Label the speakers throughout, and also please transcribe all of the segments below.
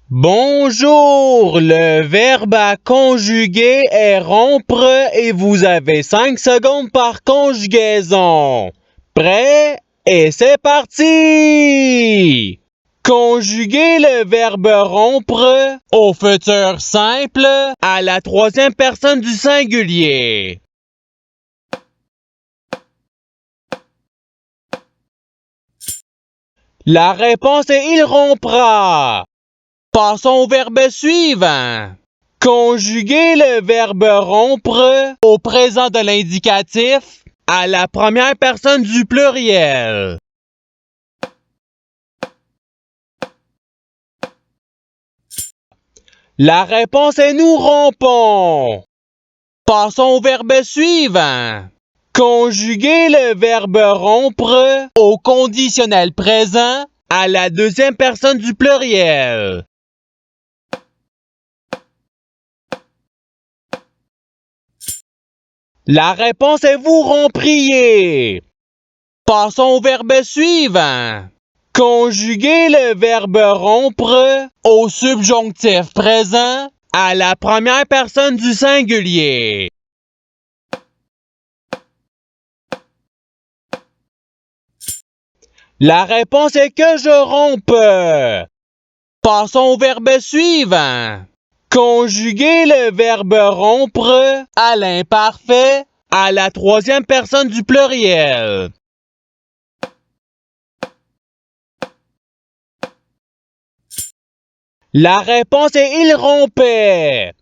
Speaker 1: Bonjour, le verbe à conjuguer est rompre et vous avez 5 secondes par conjugaison. Prêt? Et c'est parti! Conjuguer le verbe rompre au futur simple à la troisième personne du singulier. La réponse est il rompra. Passons au verbe suivant. Conjuguer le verbe rompre au présent de l'indicatif à la première personne du pluriel. La réponse est nous rompons. Passons au verbe suivant. Conjuguer le verbe rompre au conditionnel présent à la deuxième personne du pluriel. La réponse est vous rompriez. Passons au verbe suivant. Conjuguer le verbe rompre au subjonctif présent à la première personne du singulier. La réponse est que je rompe. Passons au verbe suivant. Conjuguer le verbe rompre à l'imparfait à la troisième personne du pluriel. La réponse est il rompait.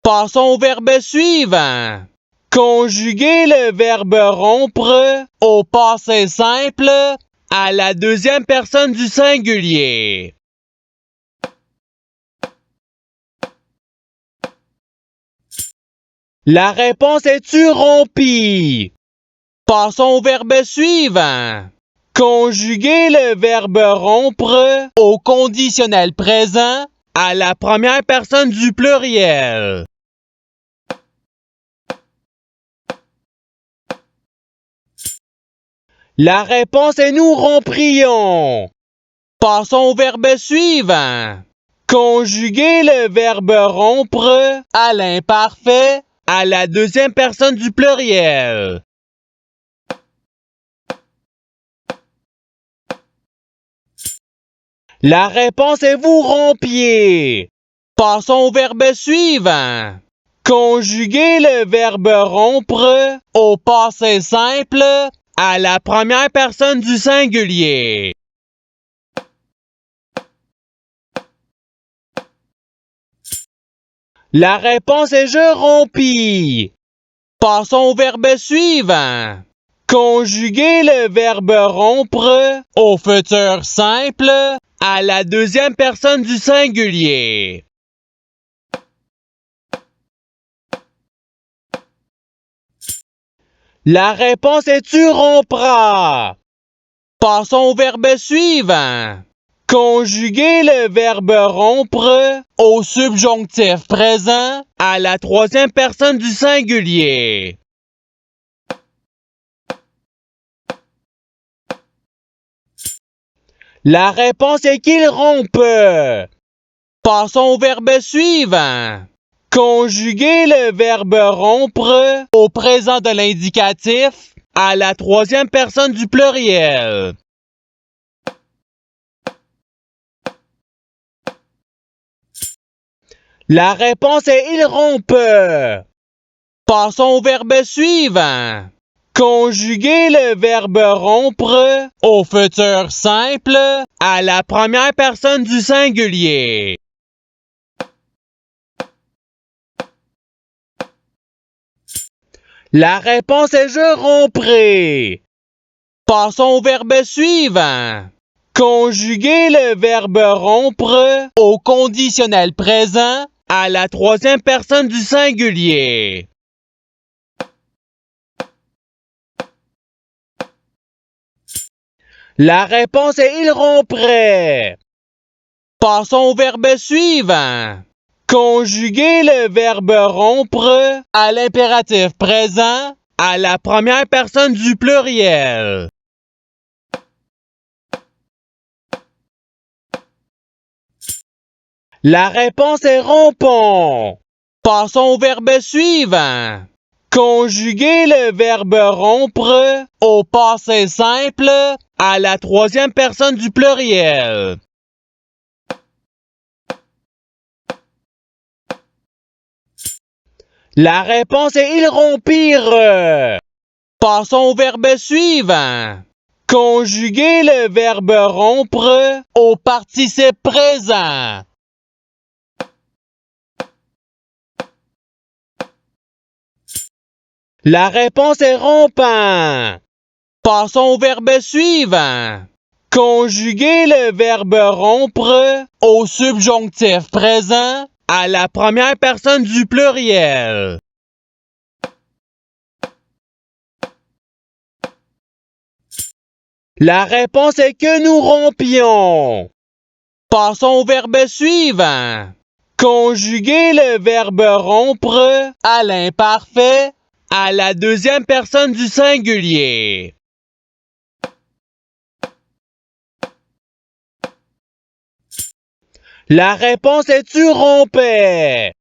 Speaker 1: Passons au verbe suivant. Conjuguer le verbe rompre au passé simple à la deuxième personne du singulier. La réponse est tu rompis. Passons au verbe suivant. Conjuguer le verbe rompre au conditionnel présent à la première personne du pluriel. La réponse est nous romprions. Passons au verbe suivant. Conjuguer le verbe rompre à l'imparfait à la deuxième personne du pluriel. La réponse est vous rompiez. Passons au verbe suivant. Conjuguer le verbe rompre au passé simple à la première personne du singulier. La réponse est je rompis. Passons au verbe suivant. Conjuguer le verbe rompre au futur simple à la deuxième personne du singulier. La réponse est tu rompras. Passons au verbe suivant. Conjuguer le verbe rompre au subjonctif présent à la troisième personne du singulier. La réponse est qu'il rompe. Passons au verbe suivant. Conjuguer le verbe rompre au présent de l'indicatif à la troisième personne du pluriel. La réponse est il rompe. Passons au verbe suivant. Conjuguer le verbe rompre au futur simple à la première personne du singulier. La réponse est je romprai. Passons au verbe suivant. Conjuguer le verbe rompre au conditionnel présent à la troisième personne du singulier. La réponse est il romprait. Passons au verbe suivant. Conjuguer le verbe rompre à l'impératif présent à la première personne du pluriel. La réponse est rompons. Passons au verbe suivant. Conjuguer le verbe rompre au passé simple à la troisième personne du pluriel. La réponse est ils rompirent. Passons au verbe suivant. Conjuguer le verbe rompre au participe présent. La réponse est rompant. Passons au verbe suivant. Conjuguer le verbe rompre au subjonctif présent à la première personne du pluriel. La réponse est que nous rompions. Passons au verbe suivant. Conjuguer le verbe rompre à l'imparfait à la deuxième personne du singulier. La réponse est tu rompais.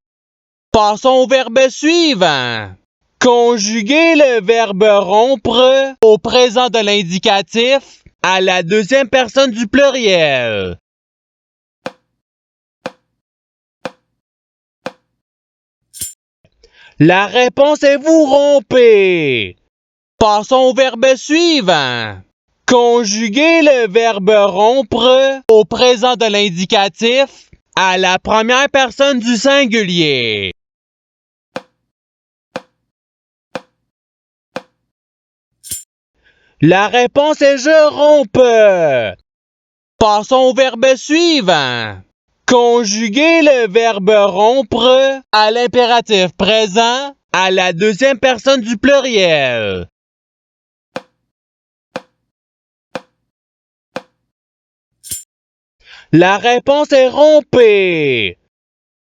Speaker 1: Passons au verbe suivant. Conjuguer le verbe rompre au présent de l'indicatif à la deuxième personne du pluriel. La réponse est vous rompez. Passons au verbe suivant. Conjuguer le verbe rompre au présent de l'indicatif à la première personne du singulier. La réponse est je rompe. Passons au verbe suivant. Conjuguer le verbe rompre à l'impératif présent à la deuxième personne du pluriel. La réponse est rompez.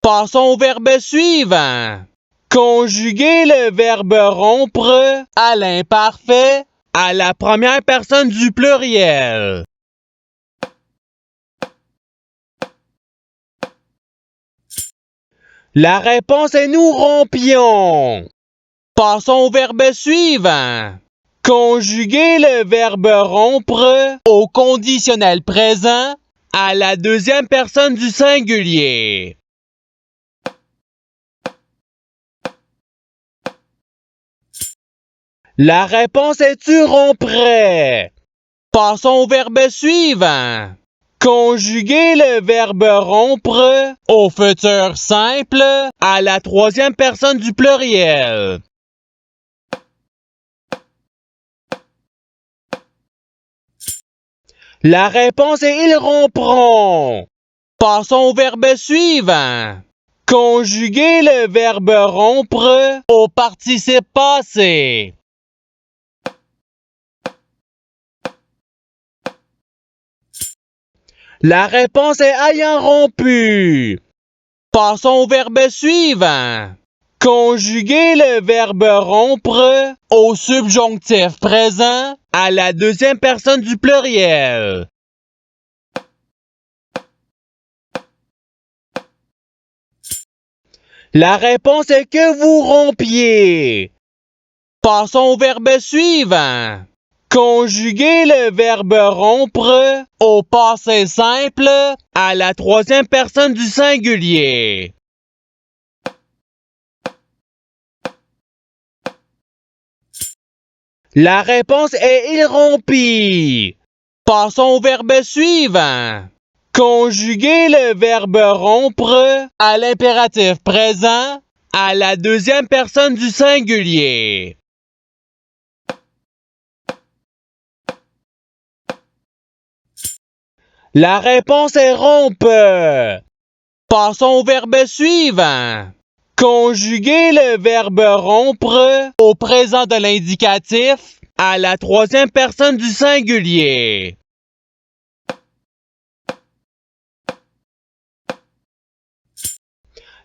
Speaker 1: Passons au verbe suivant. Conjuguer le verbe rompre à l'imparfait à la première personne du pluriel. La réponse est nous rompions. Passons au verbe suivant. Conjuguer le verbe rompre au conditionnel présent à la deuxième personne du singulier. La réponse est tu romprais. Passons au verbe suivant. Conjuguer le verbe rompre au futur simple à la troisième personne du pluriel. La réponse est ils rompront. Passons au verbe suivant. Conjuguer le verbe rompre au participe passé. La réponse est ayant rompu. Passons au verbe suivant. Conjuguer le verbe rompre au subjonctif présent à la deuxième personne du pluriel. La réponse est que vous rompiez. Passons au verbe suivant. Conjuguer le verbe rompre au passé simple à la troisième personne du singulier. La réponse est il rompit. Passons au verbe suivant. Conjuguer le verbe rompre à l'impératif présent à la deuxième personne du singulier. La réponse est rompe. Passons au verbe suivant. Conjuguer le verbe rompre au présent de l'indicatif à la troisième personne du singulier.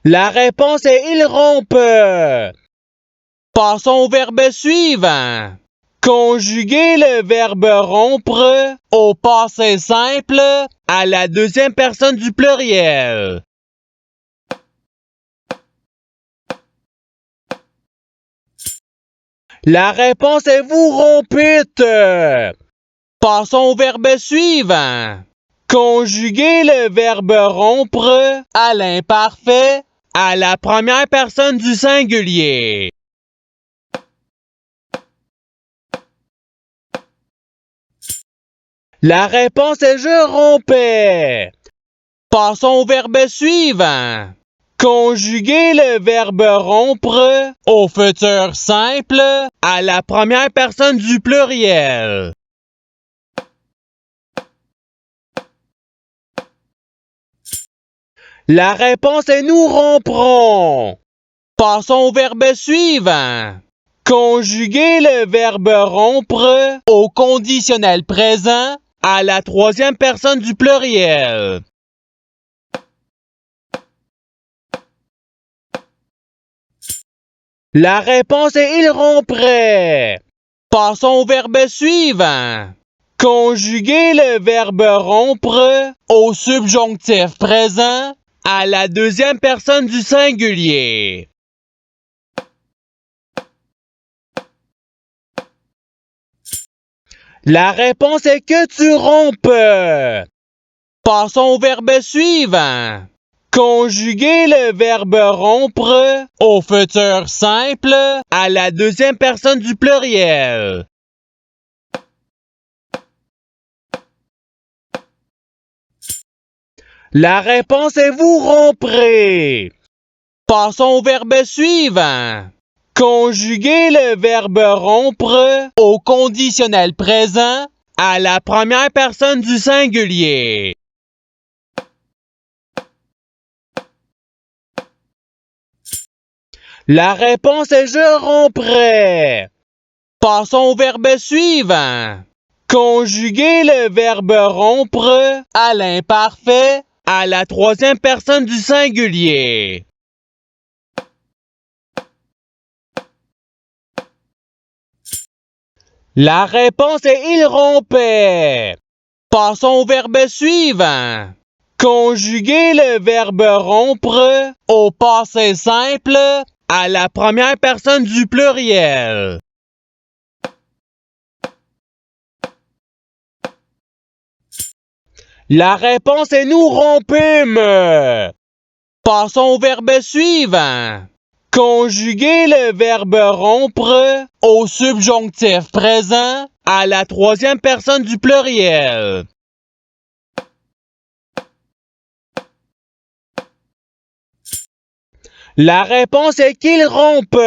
Speaker 1: La réponse est il rompe. Passons au verbe suivant. Conjuguer le verbe rompre au passé simple à la deuxième personne du pluriel. La réponse est vous rompite. Passons au verbe suivant. Conjuguez le verbe rompre à l'imparfait à la première personne du singulier. La réponse est je rompais. Passons au verbe suivant. Conjuguez le verbe rompre au futur simple à la première personne du pluriel. La réponse est nous romprons. Passons au verbe suivant. Conjuguez le verbe rompre au conditionnel présent à la troisième personne du pluriel. La réponse est il romprait. Passons au verbe suivant. Conjuguez le verbe rompre au subjonctif présent à la deuxième personne du singulier. La réponse est que tu rompes. Passons au verbe suivant. Conjuguez le verbe rompre au futur simple à la deuxième personne du pluriel. La réponse est vous romprez. Passons au verbe suivant. Conjuguez le verbe rompre au conditionnel présent à la première personne du singulier. La réponse est je romprais. Passons au verbe suivant. Conjuguez le verbe rompre à l'imparfait à la troisième personne du singulier. La réponse est il rompait. Passons au verbe suivant. Conjuguez le verbe rompre au passé simple à la première personne du pluriel. La réponse est nous rompîmes. Passons au verbe suivant. Conjuguez le verbe rompre au subjonctif présent à la troisième personne du pluriel. La réponse est qu'il rompe.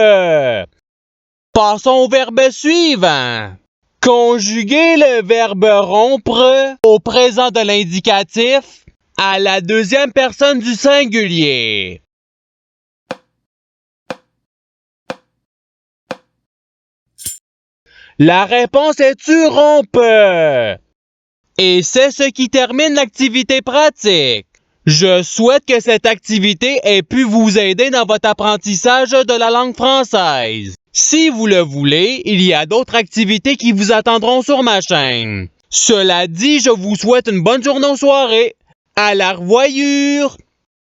Speaker 1: Passons au verbe suivant. Conjuguez le verbe rompre au présent de l'indicatif à la deuxième personne du singulier. La réponse est tu rompes. Et c'est ce qui termine l'activité pratique. Je souhaite que cette activité ait pu vous aider dans votre apprentissage de la langue française. Si vous le voulez, il y a d'autres activités qui vous attendront sur ma chaîne. Cela dit, je vous souhaite une bonne journée ou soirée. À la revoyure!